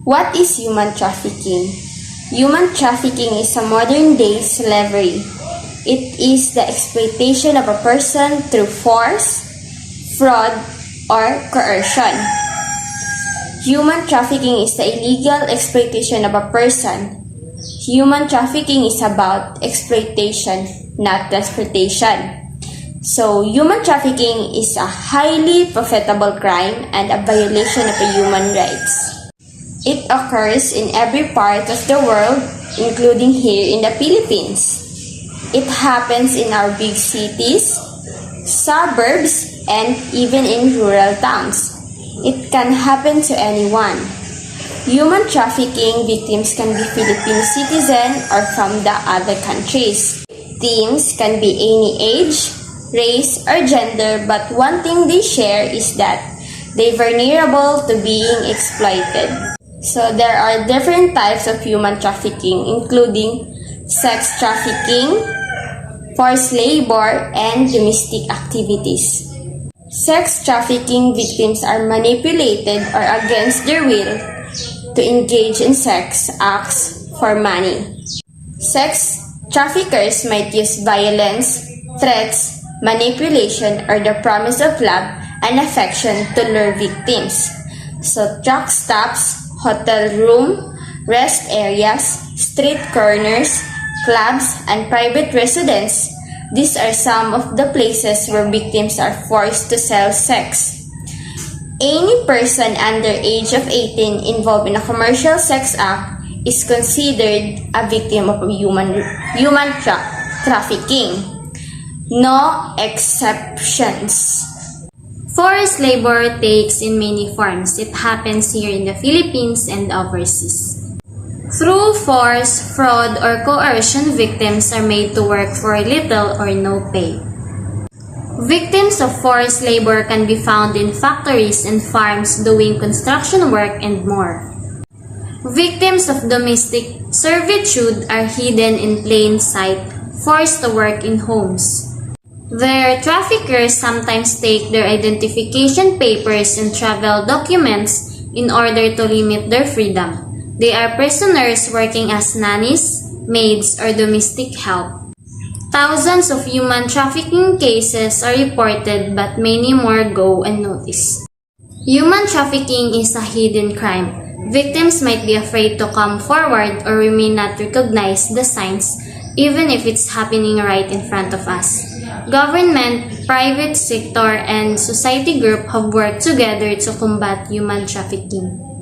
What is human trafficking? Human trafficking is a modern-day slavery. It is the exploitation of a person through force, fraud, or coercion. Human trafficking is the illegal exploitation of a person. Human trafficking is about exploitation, not transportation. So, human trafficking is a highly profitable crime and a violation of human rights. It occurs in every part of the world, including here in the Philippines. It happens in our big cities, suburbs, and even in rural towns. It can happen to anyone. Human trafficking victims can be Filipino citizens or from the other countries. Victims can be any age, race, or gender, but one thing they share is that they're vulnerable to being exploited. So there are different types of human trafficking, including sex trafficking, forced labor, and domestic activities. Sex trafficking victims are manipulated or against their will to engage in sex acts for money. Sex traffickers might use violence, threats, manipulation, or the promise of love and affection to lure victims. So truck stops, hotel room, rest areas, street corners, clubs, and private residence. These are some of the places where victims are forced to sell sex. Any person under age of 18 involved in a commercial sex act is considered a victim of human trafficking. No exceptions. Forced labor takes in many forms. It happens here in the Philippines and overseas. Through force, fraud, or coercion, victims are made to work for little or no pay. Victims of forced labor can be found in factories and farms doing construction work and more. Victims of domestic servitude are hidden in plain sight, forced to work in homes. Their traffickers sometimes take their identification papers and travel documents in order to limit their freedom. They are prisoners working as nannies, maids, or domestic help. Thousands of human trafficking cases are reported, but many more go unnoticed. Human trafficking is a hidden crime. Victims might be afraid to come forward or we may not recognize the signs, even if it's happening right in front of us. Government, private sector, and society group have worked together to combat human trafficking.